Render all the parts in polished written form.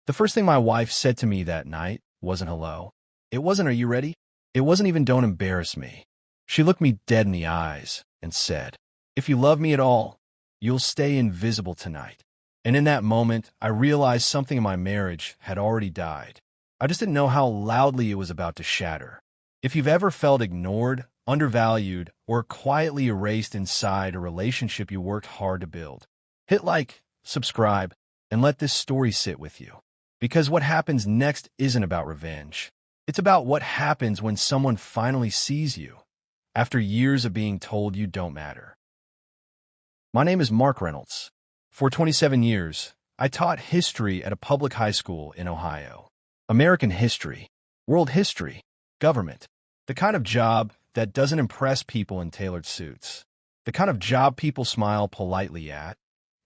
The first thing my wife said to me that night wasn't hello. It wasn't, "Are you ready?" It wasn't even, "Don't embarrass me." She looked me dead in the eyes and said, "If you love me at all, you'll stay invisible tonight." And in that moment, I realized something in my marriage had already died. I just didn't know how loudly it was about to shatter. If you've ever felt ignored, undervalued, or quietly erased inside a relationship you worked hard to build, hit like, subscribe, and let this story sit with you. Because what happens next isn't about revenge. It's about what happens when someone finally sees you, after years of being told you don't matter. My name is Mark Reynolds. For 27 years, I taught history at a public high school in Ohio. American history, world history, government. The kind of job that doesn't impress people in tailored suits. The kind of job people smile politely at,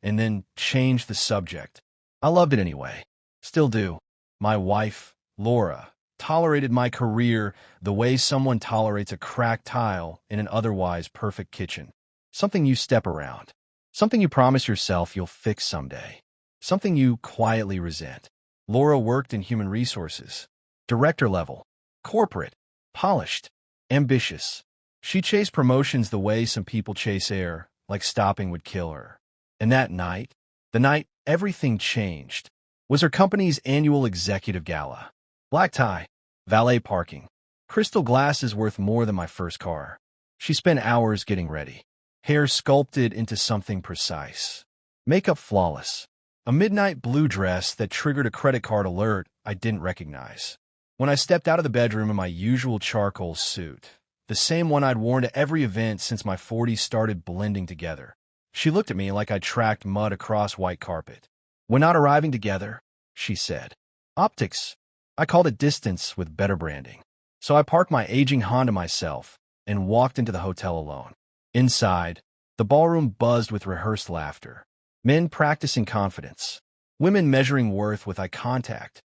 and then change the subject. I loved it anyway. Still do. My wife, Laura, tolerated my career the way someone tolerates a cracked tile in an otherwise perfect kitchen. Something you step around. Something you promise yourself you'll fix someday. Something you quietly resent. Laura worked in human resources. Director level. Corporate. Polished. Ambitious. She chased promotions the way some people chase air, like stopping would kill her. And that night, the night everything changed, was her company's annual executive gala. Black tie, valet parking, crystal glasses worth more than my first car. She spent hours getting ready. Hair sculpted into something precise. Makeup flawless. A midnight blue dress that triggered a credit card alert I didn't recognize. When I stepped out of the bedroom in my usual charcoal suit, the same one I'd worn to every event since my 40s started blending together, she looked at me like I tracked mud across white carpet. "We're not arriving together," she said. "Optics." I called it distance with better branding. So I parked my aging Honda myself and walked into the hotel alone. Inside, the ballroom buzzed with rehearsed laughter. Men practicing confidence. Women measuring worth with eye contact.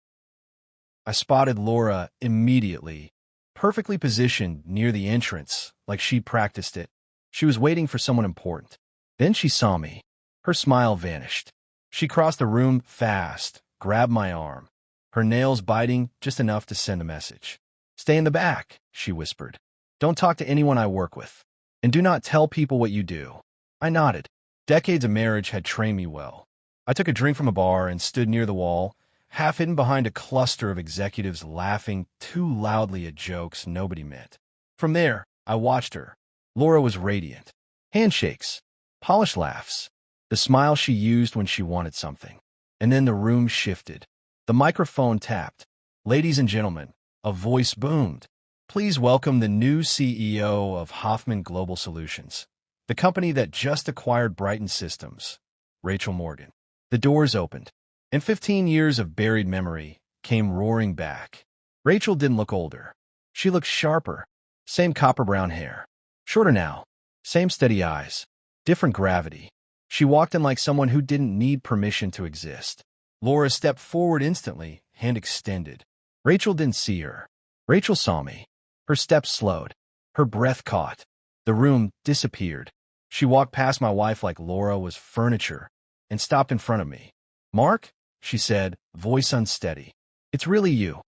I spotted Laura immediately, perfectly positioned near the entrance, like she'd practiced it. She was waiting for someone important. Then she saw me. Her smile vanished. She crossed the room fast, grabbed my arm, her nails biting just enough to send a message. "Stay in the back," she whispered. "Don't talk to anyone I work with. And do not tell people what you do." I nodded. Decades of marriage had trained me well. I took a drink from a bar and stood near the wall, half hidden behind a cluster of executives laughing too loudly at jokes nobody meant. From there, I watched her. Laura was radiant. Handshakes, polished laughs, the smile she used when she wanted something. And then the room shifted. The microphone tapped. "Ladies and gentlemen," a voice boomed. "Please welcome the new CEO of Hoffman Global Solutions, the company that just acquired Brighton Systems, Rachel Morgan." The doors opened, and 15 years of buried memory came roaring back. Rachel didn't look older. She looked sharper. Same copper brown hair. Shorter now. Same steady eyes. Different gravity. She walked in like someone who didn't need permission to exist. Laura stepped forward instantly, hand extended. Rachel didn't see her. Rachel saw me. Her steps slowed. Her breath caught. The room disappeared. She walked past my wife like Laura was furniture and stopped in front of me. "Mark," she said, voice unsteady. "It's really you."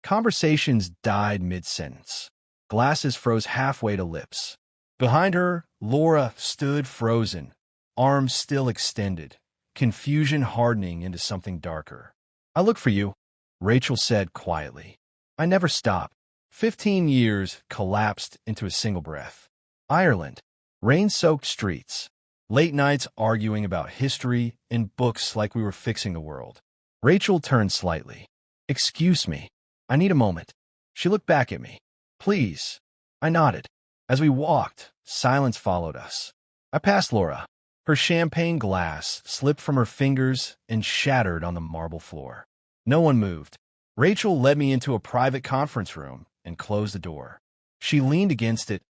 Conversations died mid-sentence. Glasses froze halfway to lips. Behind her, Laura stood frozen, arms still extended, confusion hardening into something darker. "I look for you," Rachel said quietly. I never stopped. 15 years collapsed into a single breath. Ireland. Rain-soaked streets. Late nights arguing about history and books like we were fixing the world. Rachel turned slightly. "Excuse me. I need a moment." She looked back at me. "Please." I nodded. As we walked, silence followed us. I passed Laura. Her champagne glass slipped from her fingers and shattered on the marble floor. No one moved. Rachel led me into a private conference room and closed the door. She leaned against it,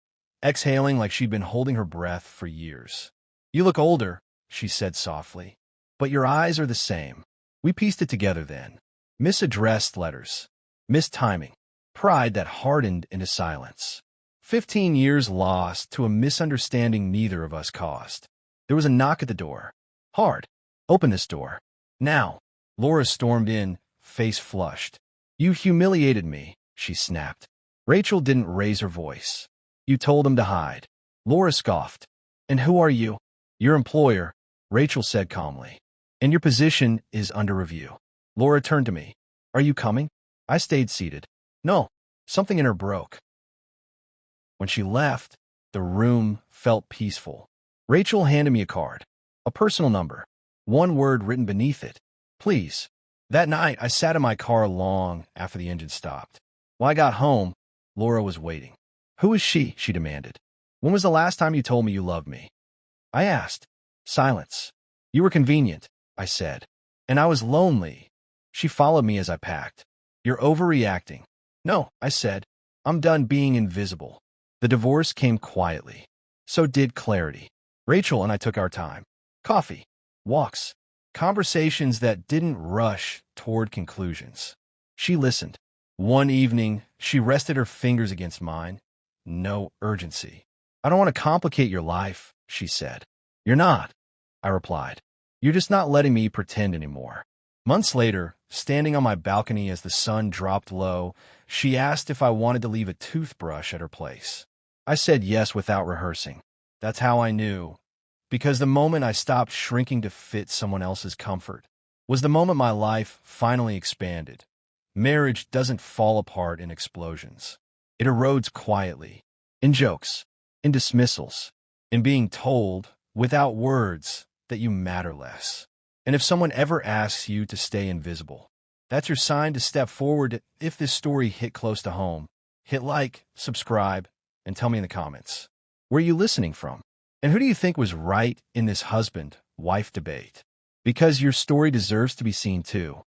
exhaling like she'd been holding her breath for years. "You look older," she said softly, "but your eyes are the same." We pieced it together then. Misaddressed letters. Missed timing. Pride that hardened into silence. 15 years lost to a misunderstanding neither of us caused. There was a knock at the door. Hard. "Open this door. Now." Laura stormed in, face flushed. You humiliated me, she snapped. Rachel didn't raise her voice. You told him to hide. Laura scoffed. And who are you? Your employer, Rachel said calmly. And your position is under review. Laura turned to me. Are you coming? I stayed seated. No, something in her broke. When she left, the room felt peaceful. Rachel handed me a card, a personal number, one word written beneath it. Please. That night, I sat in my car long after the engine stopped. When I got home, Laura was waiting. Who is she? She demanded. When was the last time you told me you loved me? I asked. Silence. You were convenient, I said. And I was lonely. She followed me as I packed. You're overreacting. No, I said. I'm done being invisible. The divorce came quietly. So did clarity. Rachel and I took our time. Coffee, walks, conversations that didn't rush toward conclusions. She listened. One evening, she rested her fingers against mine. No urgency. I don't want to complicate your life, she said. You're not, I replied. You're just not letting me pretend anymore. Months later, standing on my balcony as the sun dropped low, she asked if I wanted to leave a toothbrush at her place. I said yes without rehearsing. That's how I knew. Because the moment I stopped shrinking to fit someone else's comfort was the moment my life finally expanded. Marriage doesn't fall apart in explosions. It erodes quietly, in jokes, in dismissals, in being told, without words, that you matter less. And if someone ever asks you to stay invisible, that's your sign to step forward. If this story hit close to home, hit like, subscribe, and tell me in the comments. Where are you listening from? And who do you think was right in this husband-wife debate? Because your story deserves to be seen too.